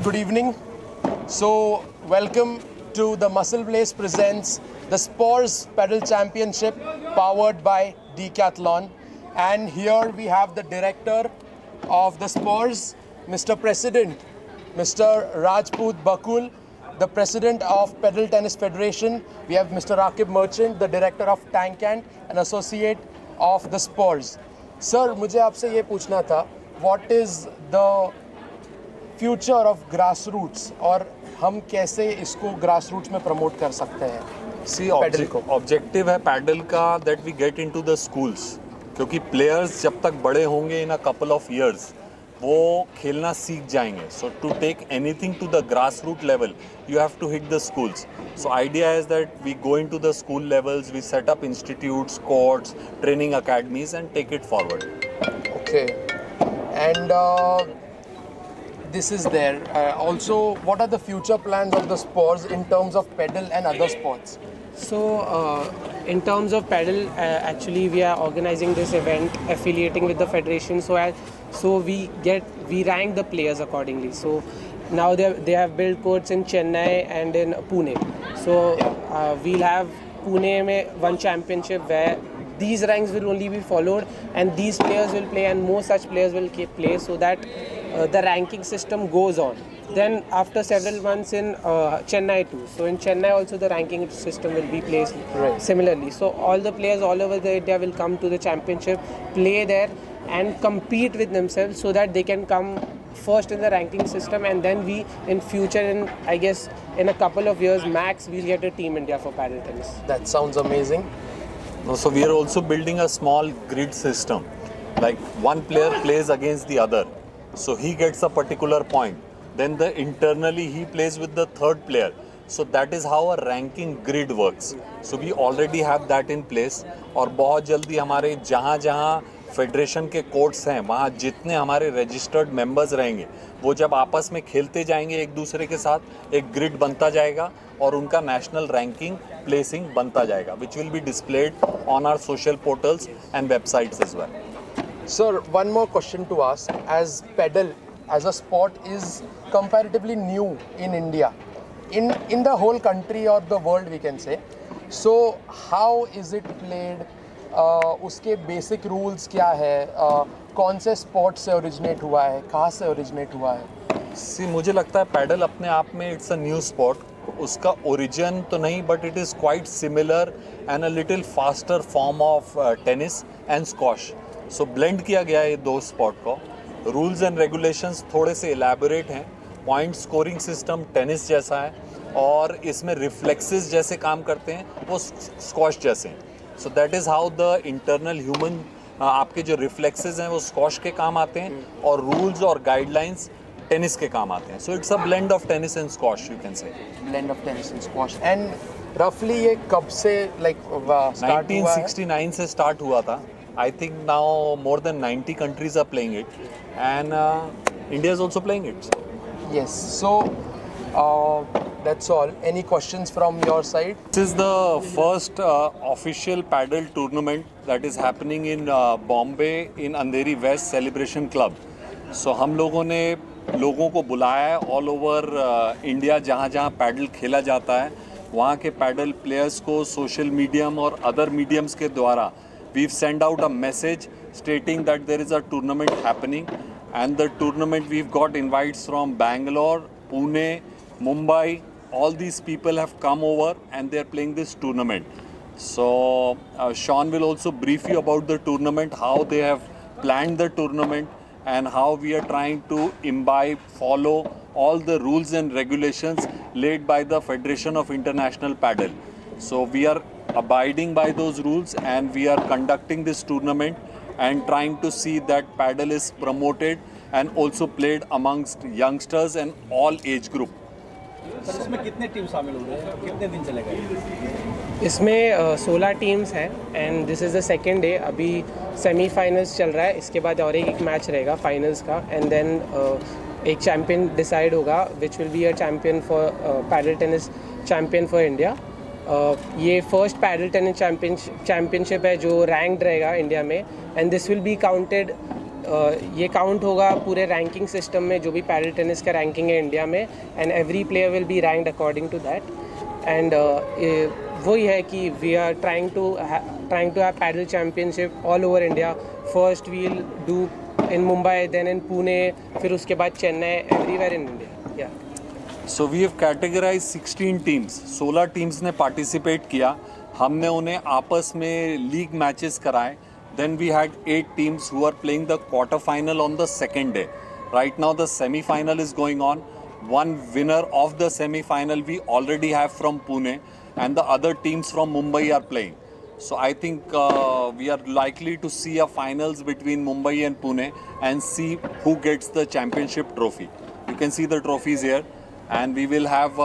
good evening. So, welcome to the Muscle Blaze presents the Spores Pedal Championship powered by Decathlon. And here we have the director of the Spores, Mr. President, Mr. Rajput Bakul, the president of Pedal Tennis Federation. We have Mr. Rakib Merchant, the director of Tankant, an associate of the Spores. Sir, मुझे आपसे ये पूछना था, what is the future of grass roots और हम कैसे इसको grass roots में प्रमोट कर सकते हैं? सी ऑब्जेक्टिव है पैडल का that we get into the schools, क्योंकि प्लेयर्स जब तक बड़े होंगे in a couple of years वो खेलना सीख जाएंगे. So to take anything to the grass root level you have to hit the schools. So idea is that we go into the school levels, we set up institutes, courts, training academies and take it forward. Okay, and this is there. Also, what are the future plans of the Spores in terms of pedal and other sports? So, in terms of pedal, actually we are organizing this event, affiliating with the federation. So we rank the players accordingly. So now they have built courts in Chennai and in Pune. So we'll have Pune mein one championship where these ranks will only be followed, and these players will play, and more such players will play, so that the ranking system goes on. Then after several months in Chennai too. So in Chennai also the ranking system will be placed similarly. So all the players all over the India will come to the championship, play there and compete with themselves so that they can come first in the ranking system, and then we in future, in I guess in a couple of years max, we'll get a team India for paddle tennis. That sounds amazing. So we are also building a small grid system, like one player plays against the other, so he gets a particular point, then internally he plays with the third player. So that is how a ranking grid works. So we already have that in place, और बहुत जल्दी हमारे जहाँ जहाँ federation के courts हैं वहाँ जितने हमारे रजिस्टर्ड मेंबर्स रहेंगे वो जब आपस में खेलते जाएंगे एक दूसरे के साथ, एक ग्रिड बनता जाएगा और उनका नेशनल रैंकिंग प्लेसिंग बनता जाएगा, which will be displayed on our social portals and websites as well. Sir, one more question to ask. As pedal as a sport is comparatively new in India, in the whole country or the world we can say. So how is it played? उसके basic rules क्या है? कौन से sport से originate हुआ है? कहाँ से ओरिजिनेट हुआ है? मुझे लगता है पैडल अपने आप में इट्स अ न्यू स्पोर्ट. उसका ओरिजिन तो नहीं, but it is quite similar and a little faster form of tennis and squash. So blend किया गया है ये दो स्पोर्ट को. रूल्स एंड रेगुलेशंस थोड़े से एलैबोरेट हैं. पॉइंट स्कोरिंग सिस्टम टेनिस जैसा है और इसमें रिफ्लेक्सेस जैसे काम करते हैं वो स्क्वॉश जैसे हैं. So that is how the internal human आपके जो रिफ्लेक्सेस हैं वो स्क्वॉश के काम आते हैं और रूल्स और गाइडलाइंस टेनिस के काम आते हैं. So it's a blend of tennis and squash, you can say. Blend of tennis and squash. And रफली ये कब से लाइक 1969 से स्टार्ट हुआ था. I think now more than 90 countries are playing it, and India is also playing it. Yes. So that's all. Any questions from your side? This is the first official paddle tournament that is happening in Bombay in Andheri West Celebration Club. So हम लोगों ने लोगों को बुलाया है all over India, जहाँ जहाँ pedal खेला जाता है वहाँ के पैडल प्लेयर्स को सोशल मीडियम और अदर मीडियम्स के द्वारा we've sent out a message stating that there is a tournament happening, and the tournament we've got invites from Bangalore, Pune, Mumbai. All these people have come over and they're playing this tournament. So Sean will also brief you about the tournament, how they have planned the tournament and how we are trying to follow all the rules and regulations laid by the Federation of International Paddle. So we are abiding by those rules and we are conducting this tournament and trying to see that paddle is promoted and also played amongst youngsters and all age group. Sir इसमें कितने team शामिल हो रहे हैं, कितने दिन चलेगा? इसमें 16 टीम्स हैं and this is the second day. अभी सेमीफाइनल्स चल रहा है, इसके बाद और एक मैच रहेगा फाइनल्स का, एंड देन एक चैम्पियन डिसाइड होगा which will be a champion for padel tennis champion for India. ये फर्स्ट पैडल टेनिस चैम्पियनशिप है जो रैंक्ड रहेगा इंडिया में, and this will be counted ये काउंट होगा पूरे रैंकिंग सिस्टम में, जो भी पैडल टेनिस का रैंकिंग है इंडिया में, and every player will be ranked according to that. And वही है कि we are trying to have padel championship all over India. First we'll do in Mumbai, then in Pune, फिर उसके बाद चेन्नई, एवरीवेयर इन इंडिया. या so we have categorize 16 teams. 16 teams ने participate किया. हमने उन्हें आपस में लीग मैचेस कराए. Then we had 8 teams who are playing the quarter final on the second day. Right now the semi final is going on. One winner of the semi final we already have from Pune, and the other teams from Mumbai are playing. So I think we are likely to see a finals between Mumbai and Pune and see who gets the championship trophy. You can see the trophies here, and we will have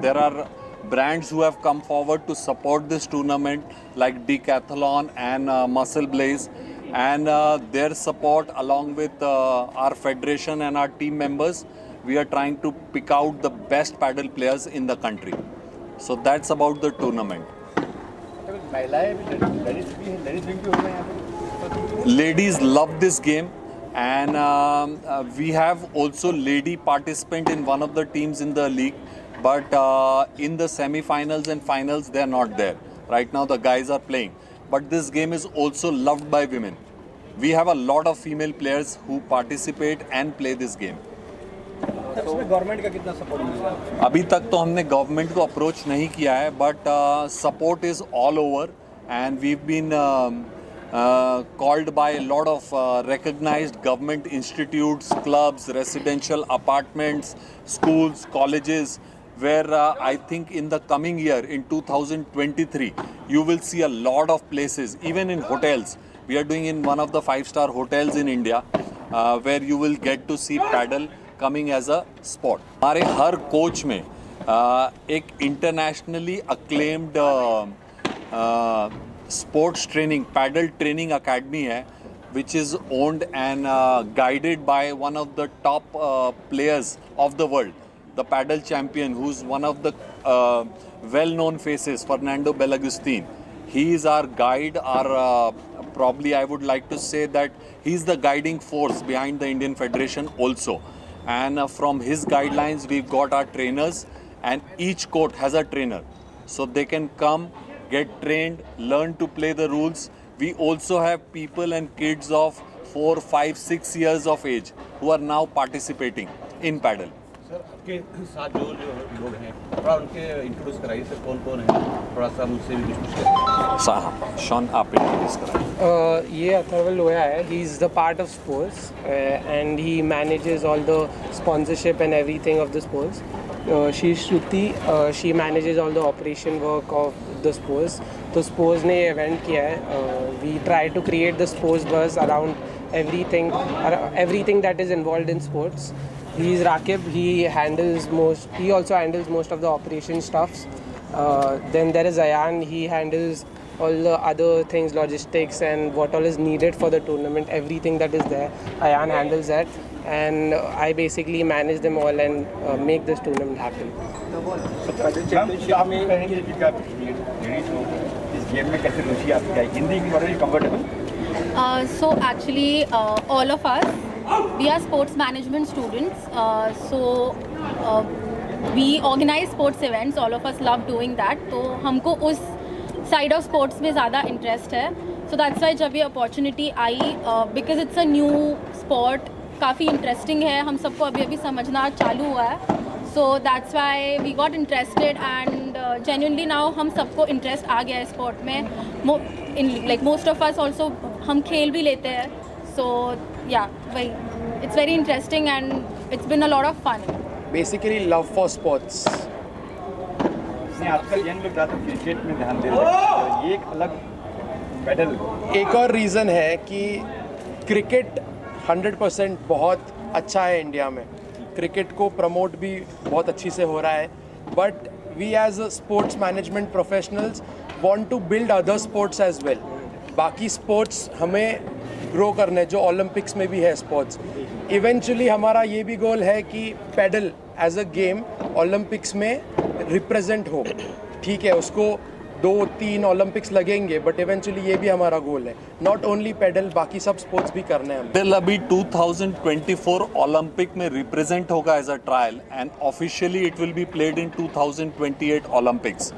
there are brands who have come forward to support this tournament, like Decathlon and Muscle Blaze, and their support along with our federation and our team members, we are trying to pick out the best paddle players in the country. So that's about the tournament. Ladies love this game, and we have also lady participant in one of the teams in the league. But in the semi-finals and finals, they are not there. Right now, the guys are playing. But this game is also loved by women. We have a lot of female players who participate and play this game. इसमें government का कितना support मिल रहा है? अभी तक तो हमने government को अप्रोच नहीं किया है, but support is all over, and we been called by a lot of recognized government institutes, clubs, residential apartments, schools, colleges, where I think in the coming year, in 2023, you will see a lot of places, even in hotels. We are doing in one of the 5-star hotels in India, where you will get to see paddle coming as a sport. हमारे हर coach में एक internationally acclaimed sports training, paddle training academy hai, which is owned and guided by one of the top players of the world, the paddle champion, who's one of the well-known faces, Fernando Belagustin. He is our guide, probably I would like to say that he's the guiding force behind the Indian Federation also. And from his guidelines, we've got our trainers, and each court has a trainer. So they can come, get trained, learn to play the rules. We also have people and kids of 4, 5, 6 years of age who are now participating in paddle. Sir आपके साथ जो लोग हैं, थोड़ा उनके introduce कराइए sir, कौन कौन है, थोड़ा सा मुझसे भी कुछ पूछिए. शॉन, आप इंट्रोड्यूस कराएं. ये अथर्वल लोया है. He is the part of sports and he manages all the sponsorship and everything of the sports. She Shruti, she manages all the operation work of the sports. तो स्पोर्ट्स ने ये इवेंट किया है. We try to create the sports buzz around everything that is involved in sports. He is Rakib. He also handles most of the operation stuffs. Then there is Ayan. He handles all the other things, logistics and what all is needed for the tournament. Everything that is there, Ayan handles that, and I basically manage them all and make this tournament happen. Championship में इस game में कैसे रुचि आपकी आई? हिंदी में comfortable? So actually, all of us, we are sports management students. We organize sports events. All of us love doing that. तो हमको उस side of sports में ज़्यादा interest है. So that's why जब ये opportunity I, because it's a new sport, काफ़ी interesting है. हम सबको अभी समझना चालू हुआ है. So that's why we got interested, and genuinely now हम सबको interest आ गया है sport में. Like most of us also हम खेल भी लेते हैं. So yeah, it's very interesting and it's been a lot of fun. Basically love for sports. आजकल यंग लोग ज़्यादा क्रिकेट में ध्यान दे रहे हैं, ये एक अलग पैडल. एक और रीज़न है कि क्रिकेट 100% बहुत अच्छा है इंडिया में. क्रिकेट को प्रमोट भी बहुत अच्छी से हो रहा है. But we as sports management professionals want to build other sports as well. बाकी स्पोर्ट्स हमें ग्रो करने, जो ओलंपिक्स में भी है स्पोर्ट्स. इवेंचुअली हमारा ये भी गोल है कि padel as a game Olympics में रिप्रेजेंट हो. ठीक है, उसको 2-3 ओलंपिक्स लगेंगे, बट इवेंचुअली ये भी हमारा गोल है, नॉट ओनली पेडल, बाकी सब स्पोर्ट्स भी करने हैं हमें। पेडल अभी 2024 ओलंपिक में रिप्रेजेंट होगा as a trial and officially it will be played in 2028 Olympics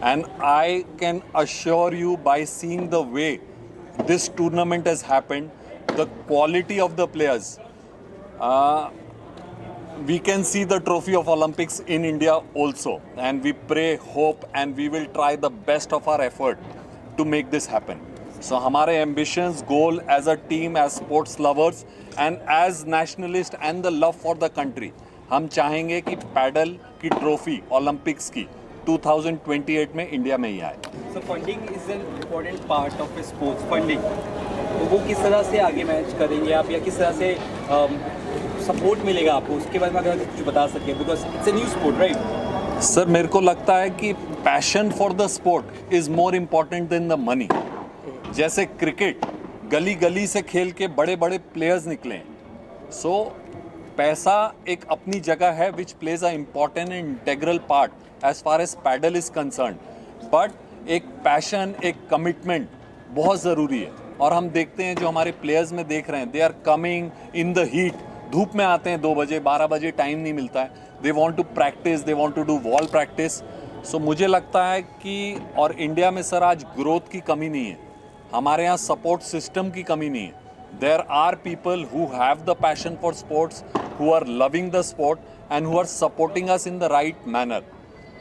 and I can assure you by seeing the way this tournament has happened, the quality of the players, we can see the trophy of Olympics in India also, and we pray, hope, and we will try the best of our effort to make this happen. So हमारे ambitions, goal as a team, as sports lovers and as nationalists and the love for the country, हम चाहेंगे कि pedal की trophy Olympics की 2028 में India में ही आए। So funding is an important part of a sports funding. तो वो किस तरह से आगे मैनेज करेंगे आप, या किस तरह से सपोर्ट मिलेगा आपको, उसके बारे में अगर कुछ बता सकें, because it's a new sport, right? Sir मेरे को लगता है कि passion for the sport is more important than the money. जैसे क्रिकेट गली गली से खेल के बड़े बड़े प्लेयर्स निकले हैं, सो पैसा एक अपनी जगह है which plays a important and integral part as far as padel is concern, but एक पैशन, एक कमिटमेंट बहुत ज़रूरी है। और हम देखते हैं जो हमारे प्लेयर्स में देख रहे हैं, they are coming in the heat, धूप में आते हैं 2 बजे 12 बजे, टाइम नहीं मिलता है, they want to practice, they want to do wall practice. So मुझे लगता है कि और इंडिया में सर आज ग्रोथ की कमी नहीं है, हमारे यहाँ सपोर्ट सिस्टम की कमी नहीं है। There are people who have the passion for sports, who are loving the sport and who are supporting us in the right manner.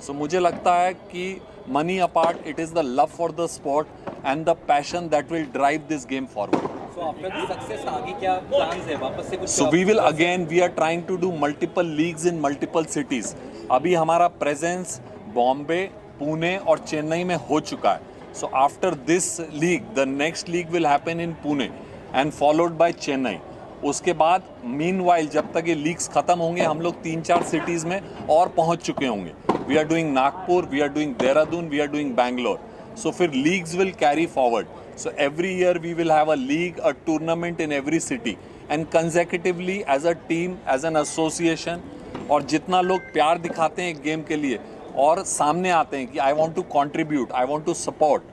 So मुझे लगता है कि money apart, it is the love for the sport and the passion that will drive this game forward. So after the success आगे क्या plans है, वापस से कुछ? So we will again, we are trying to do multiple leagues in multiple cities. अभी हमारा presence Bombay, Pune और चेन्नई में हो चुका है. So after this league, the next league will happen in Pune and followed by Chennai. उसके बाद meanwhile जब तक ये लीग्स ख़त्म होंगे हम लोग 3-4 सिटीज़ में और पहुंच चुके होंगे. We are doing Nagpur, we are doing Dehradun, we are doing Bangalore. So फिर leagues will carry forward. So every year we will have a league, a tournament in every city. And consecutively as a team, as an association, और जितना लोग प्यार दिखाते हैं एक game के लिए और सामने आते हैं कि I want to contribute, I want to support,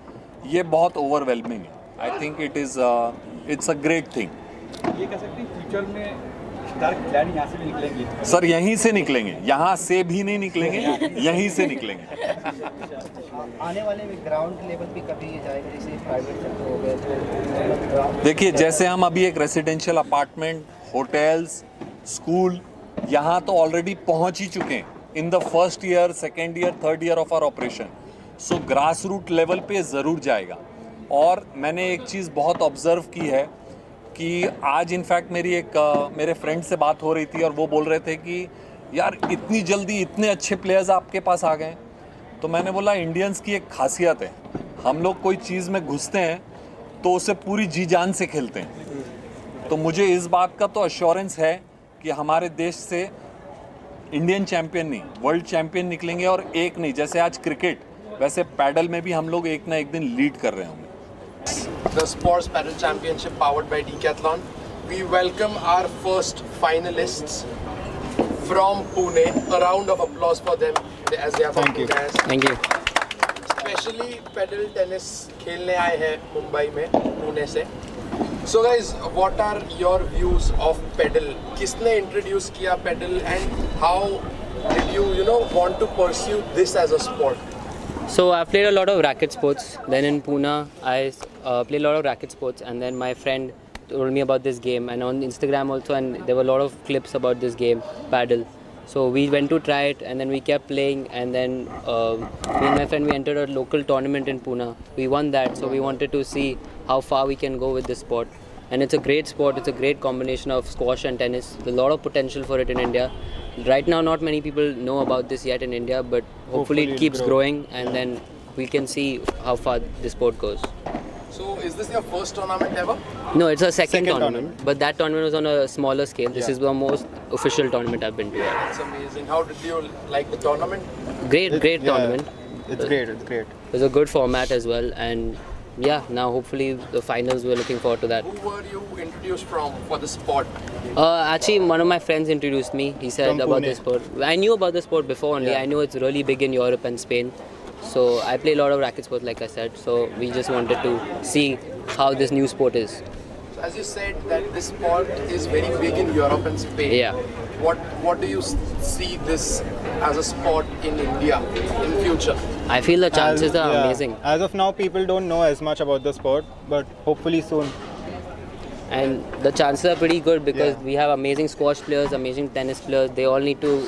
ये बहुत overwhelming है. I think it's a great thing. ये कह सकते हैं फ्यूचर में स्टार खिलाड़ी यहाँ से भी निकलेंगे? सर यहीं से निकलेंगे, यहाँ से भी नहीं निकलेंगे, यहीं से निकलेंगे. आने वाले में ग्राउंड लेवल पे कभी ये जाएगा, जैसे प्राइवेट सेक्टर हो गए तो? देखिए जैसे हम अभी एक रेसिडेंशियल अपार्टमेंट, होटल्स, स्कूल यहाँ तो ऑलरेडी पहुँच ही चुके हैं in the first year, second year, third year of our operation. So grass root level पे ज़रूर जाएगा. और मैंने एक चीज़ बहुत ऑब्जर्व की है कि आज इनफैक्ट मेरे फ्रेंड से बात हो रही थी और वो बोल रहे थे कि यार इतनी जल्दी इतने अच्छे प्लेयर्स आपके पास आ गए. तो मैंने बोला इंडियंस की एक खासियत है, हम लोग कोई चीज़ में घुसते हैं तो उसे पूरी जी जान से खेलते हैं. तो मुझे इस बात का तो अश्योरेंस है कि हमारे देश से इंडियन चैम्पियन नहीं, वर्ल्ड चैम्पियन निकलेंगे. और एक नहीं, जैसे आज क्रिकेट, वैसे पैडल में भी हम लोग एक ना एक दिन लीड कर रहे होंगे. The Sports Paddle Championship powered by Decathlon. We welcome our first finalists from Pune. A round of applause for them as they are from Pune. Thank you. Especially pedal tennis खेलने आए हैं मुंबई में, पुणे से. So guys, what are your views of pedal? किसने introduce किया pedal and how did you want to pursue this as a sport? So I played a lot of racket sports. Then in Pune, I played a lot of racket sports, and then my friend told me about this game, and on Instagram also, and there were a lot of clips about this game, paddle. So we went to try it, and then we kept playing, and then me and my friend we entered a local tournament in Pune. We won that, so we wanted to see how far we can go with this sport. And it's a great sport. It's a great combination of squash and tennis. There's a lot of potential for it in India. Right now, not many people know about this yet in India, but hopefully it keeps growing, and then we can see how far this sport goes. So is this your first tournament ever? No, it's a second tournament, but that tournament was on a smaller scale. This is the most official tournament I've been to. That's amazing. How did you like the tournament? Great tournament. It's great. It was a good format as well, and yeah, now hopefully the finals, we're looking forward to that. Who were you introduced from for the sport? Actually, one of my friends introduced me. He said about this sport. I knew about the sport before only. I know it's really big in Europe and Spain. So I play a lot of racket sports, like I said. So we just wanted to see how this new sport is. So as you said that this sport is very big in Europe and Spain. Yeah. What do you see this as a sport in India in future? I feel the chances are yeah, amazing. As of now, people don't know as much about the sport, but hopefully soon. And the chances are pretty good because Yeah. we have amazing squash players, amazing tennis players. They all need to,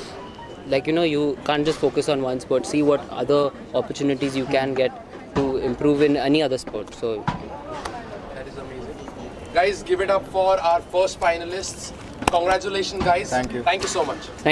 like, you can't just focus on one sport. See what other opportunities you can get to improve in any other sport. So That is amazing. Guys, give it up for our first finalists. Congratulations, guys. Thank you. Thank you so much. thank you.